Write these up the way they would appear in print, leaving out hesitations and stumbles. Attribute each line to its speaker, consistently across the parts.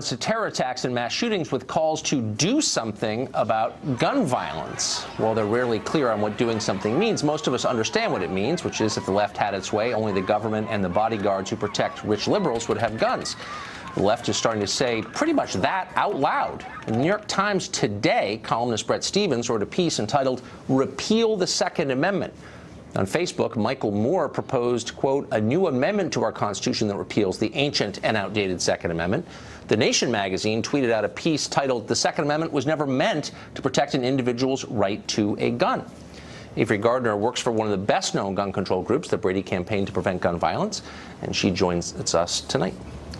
Speaker 1: responds to terror attacks and mass shootings with calls to do something about gun violence. While they're rarely clear on what doing something means, most of us understand what it means, which is if the left had its way, only the government and the bodyguards who protect rich liberals would have guns. The left is starting to say pretty much that out loud. In the New York Times today, columnist Bret Stephens wrote a piece entitled "Repeal the Second Amendment." On Facebook, Michael Moore proposed, quote, a new amendment to our Constitution that repeals the ancient and outdated Second Amendment. The Nation magazine tweeted out a piece titled, "The Second Amendment was never meant to protect an individual's right to a gun." Avery Gardner works for one of the best-known gun control groups, the Brady Campaign to Prevent Gun Violence, and she joins us tonight.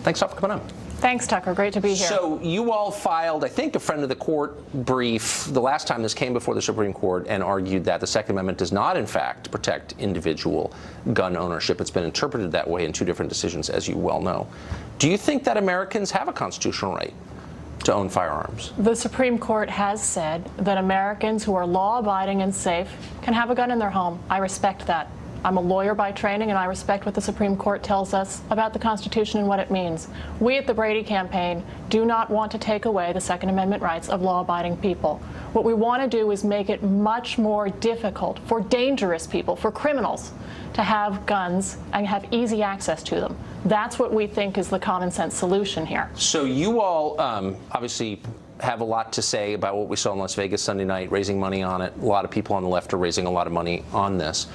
Speaker 1: Thanks for coming on.
Speaker 2: Thanks, Tucker. Great to be here.
Speaker 1: So you all filed, I think, a friend of the court brief the last time this came before the Supreme Court and argued that the Second Amendment does not, in fact, protect individual gun ownership. It's been interpreted that way in two different decisions, as you well know. Do you think that Americans have a constitutional right to own firearms?
Speaker 2: The Supreme Court has said that Americans who are law-abiding and safe can have a gun in their home. I respect that. I'm a lawyer by training, and I respect what the Supreme Court tells us about the Constitution and what it means. We at the Brady Campaign do not want to take away the Second Amendment rights of law-abiding people. What we want to do is make it much more difficult for dangerous people, for criminals, to have guns and have easy access to them. That's what we think is the common sense solution here.
Speaker 1: So you all obviously have a lot to say about what we saw in Las Vegas Sunday night, raising money on it. A lot of people on the left are raising a lot of money on this.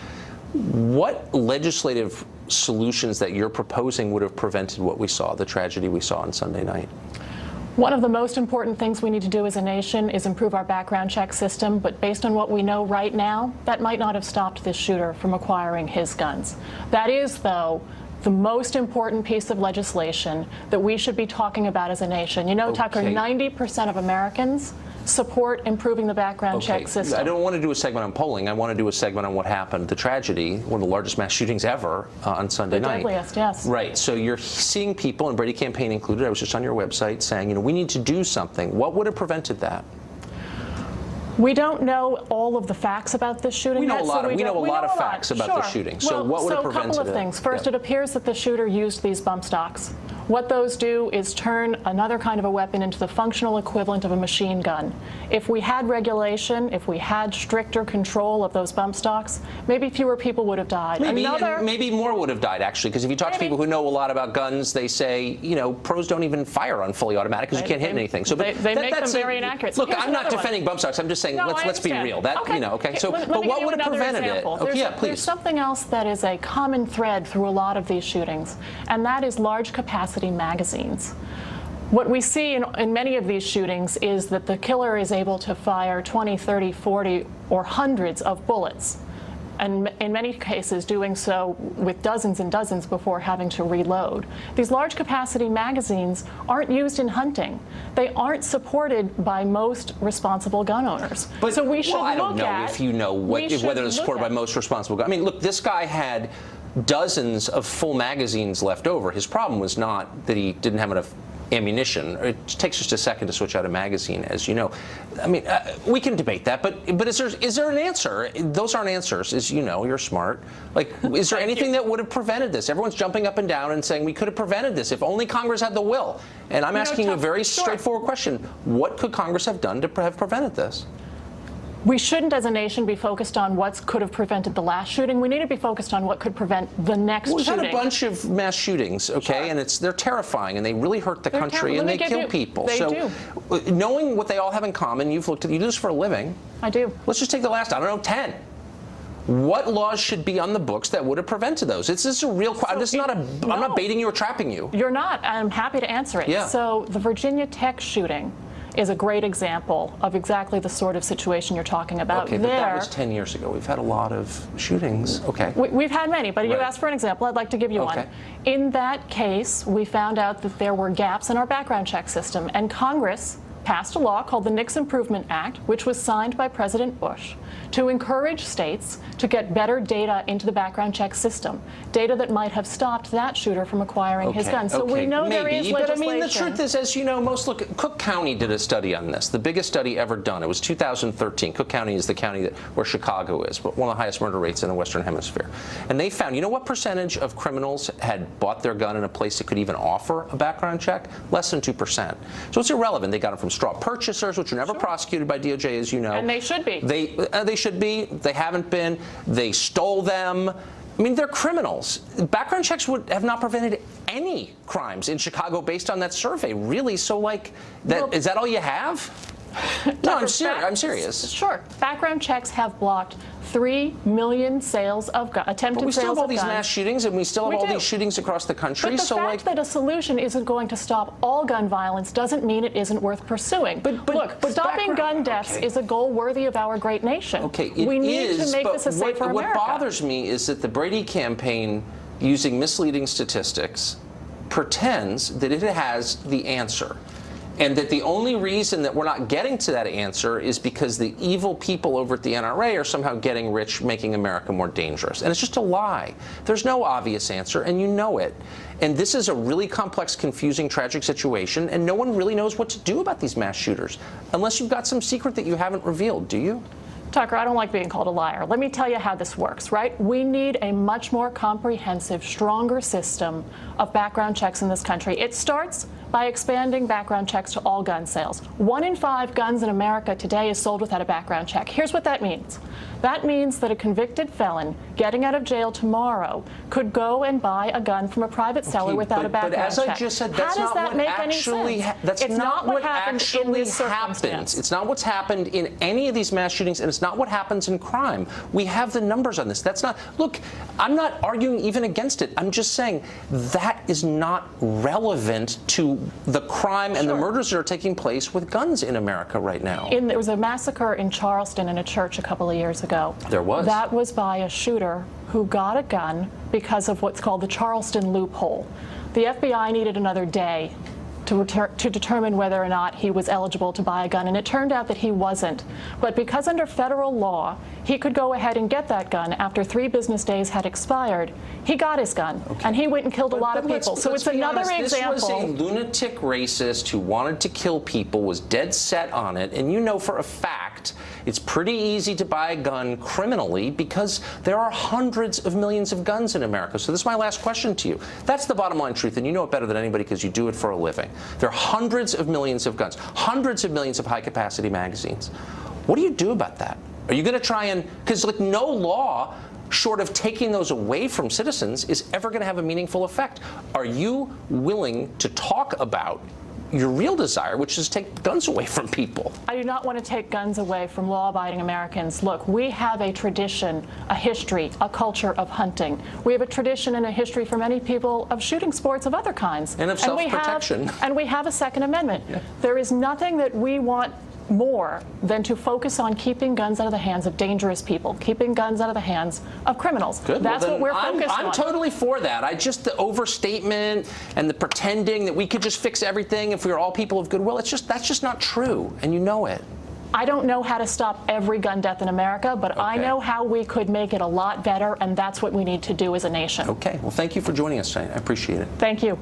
Speaker 1: What legislative solutions that you're proposing would have prevented what we saw, the tragedy we saw on Sunday night?
Speaker 2: One of the most important things we need to do as a nation is improve our background check system, but based on what we know right now, that might not have stopped this shooter from acquiring his guns. That is, though, the most important piece of legislation that we should be talking about as a nation. You know, Tucker, 90% of Americans support improving the background check system.
Speaker 1: I don't want to do a segment on polling. I want to do a segment on what happened, the tragedy, one of the largest mass shootings ever on Sunday night.
Speaker 2: The deadliest, yes.
Speaker 1: Right. So you're seeing people, and Brady Campaign included, I was just on your website, saying, you know, we need to do something. What would have prevented that?
Speaker 2: We don't know all of the facts about this shooting.
Speaker 1: We know a lot of facts about the shooting. So what would have prevented it?
Speaker 2: So a couple of things. First, it appears that the shooter used these bump stocks. What those do is turn another kind of a weapon into the functional equivalent of a machine gun. If we had regulation, if we had stricter control of those bump stocks, maybe fewer people would have died.
Speaker 1: Maybe more would have died, actually, because if you talk to people who know a lot about guns, they say, you know, pros don't even fire on fully automatic because you can't hit anything. So
Speaker 2: they make them very inaccurate.
Speaker 1: Look, I'm not defending bump stocks. I'm just saying, let's be real. That, you know, okay. So, but what would have prevented it? Okay, yeah, please.
Speaker 2: There's something else that is a common thread through a lot of these shootings, and that is large capacity magazines. What we see in many of these shootings is that the killer is able to fire 20, 30, 40, or hundreds of bullets, and in many cases doing so with dozens and dozens before having to reload. These large capacity magazines aren't used in hunting. They aren't supported by most responsible gun owners.
Speaker 1: But,
Speaker 2: so we should
Speaker 1: I don't know if you know whether it's supported by most responsible gun. I mean, look, this guy had dozens of full magazines left over. His problem was not that he didn't have enough ammunition. It takes just a second to switch out a magazine, as you know. I mean, we can debate that, but is there an answer? Those aren't answers, as you know. You're smart. Like, is there anything that would have prevented this? Everyone's jumping up and down and saying we could have prevented this if only Congress had the will. And I'm asking you a very straightforward question: what could Congress have done to have prevented this?
Speaker 2: We shouldn't, as a nation, be focused on what could have prevented the last shooting. We need to be focused on what could prevent the next shooting.
Speaker 1: We've had a bunch of mass shootings, okay, and they're terrifying, and they really hurt the country, and they kill people. So, knowing what they all have in common, you do this for a living.
Speaker 2: I do.
Speaker 1: Let's just take the last, I don't know, 10. What laws should be on the books that would have prevented those? This is a real question. This is not I'm not baiting you or trapping you.
Speaker 2: You're not. I'm happy to answer it.
Speaker 1: Yeah.
Speaker 2: So the Virginia Tech shooting is a great example of exactly the sort of situation you're talking about.
Speaker 1: Okay, but that was 10 years ago. We've had a lot of shootings. Okay.
Speaker 2: We've had many, but you asked for an example. I'd like to give you one. In that case, we found out that there were gaps in our background check system, and Congress passed a law called the NICS Improvement Act, which was signed by President Bush, to encourage states to get better data into the background check system, data that might have stopped that shooter from acquiring his gun. So we know there is legislation.
Speaker 1: But I mean, the truth is, as you know, Cook County did a study on this, the biggest study ever done. It was 2013. Cook County is the county where Chicago is, but one of the highest murder rates in the Western Hemisphere. And they found, you know what percentage of criminals had bought their gun in a place that could even offer a background check? Less than 2%. So it's irrelevant. They got it from straw purchasers, which are never prosecuted by DOJ, as you know.
Speaker 2: And they should be.
Speaker 1: They should be. They haven't been. They stole them. I mean, they're criminals. Background checks would have not prevented any crimes in Chicago based on that survey, really. So, like, is that all you have? No, I'm serious.
Speaker 2: Sure. Background checks have blocked 3 million sales of attempted sales of guns.
Speaker 1: But we still have all these mass shootings, and we still have all these shootings across the country.
Speaker 2: But the fact that a solution isn't going to stop all gun violence doesn't mean it isn't worth pursuing. Look, stopping gun deaths is a goal worthy of our great nation.
Speaker 1: Okay,
Speaker 2: we need to make this a safer America.
Speaker 1: What bothers me is that the Brady campaign, using misleading statistics, pretends that it has the answer. And that the only reason that we're not getting to that answer is because the evil people over at the NRA are somehow getting rich, making America more dangerous. And it's just a lie. There's no obvious answer, and you know it. And this is a really complex, confusing, tragic situation, and no one really knows what to do about these mass shooters, unless you've got some secret that you haven't revealed, do you?
Speaker 2: Tucker, I don't like being called a liar. Let me tell you how this works, right? We need a much more comprehensive, stronger system of background checks in this country. It starts by expanding background checks to all gun sales. 1 in 5 guns in America today is sold without a background check. Here's what that means. That means that a convicted felon getting out of jail tomorrow could go and buy a gun from a private seller without a background check.
Speaker 1: But as I just said, that's not what actually happens. That's not what actually happens. It's not what's happened in any of these mass shootings, and it's not what happens in crime. We have the numbers on this. That's not, look, I'm not arguing even against it. I'm just saying that is not relevant to the crime and the murders that are taking place with guns in America right now.
Speaker 2: There was a massacre in Charleston in a church a couple of years ago.
Speaker 1: There was.
Speaker 2: That was by a shooter who got a gun because of what's called the Charleston loophole. The FBI needed another day to determine whether or not he was eligible to buy a gun, and it turned out that he wasn't. But because under federal law, he could go ahead and get that gun after 3 business days had expired, he got his gun, and he went and killed a lot of people. So it's another example.
Speaker 1: This was a lunatic racist who wanted to kill people, was dead set on it, and you know for a fact it's pretty easy to buy a gun criminally because there are hundreds of millions of guns in America. So this is my last question to you. That's the bottom line truth, and you know it better than anybody because you do it for a living. There are hundreds of millions of guns, hundreds of millions of high-capacity magazines. What do you do about that? Are you going to try and, because like no law short of taking those away from citizens is ever going to have a meaningful effect. Are you willing to talk about your real desire, which is to take guns away from people?
Speaker 2: I do not want to take guns away from law-abiding Americans. Look, we have a tradition, a history, a culture of hunting. We have a tradition and a history for many people of shooting sports of other kinds.
Speaker 1: And of self-protection.
Speaker 2: And we have a Second Amendment. Yeah. There is nothing that we want more than to focus on keeping guns out of the hands of dangerous people, keeping guns out of the hands of criminals.
Speaker 1: Good.
Speaker 2: That's what we're focused on.
Speaker 1: I'm totally for that. The overstatement and the pretending that we could just fix everything if we were all people of goodwill, that's just not true, and you know it.
Speaker 2: I don't know how to stop every gun death in America, but I know how we could make it a lot better, and that's what we need to do as a nation.
Speaker 1: Okay. Well, thank you for joining us tonight. I appreciate it.
Speaker 2: Thank you.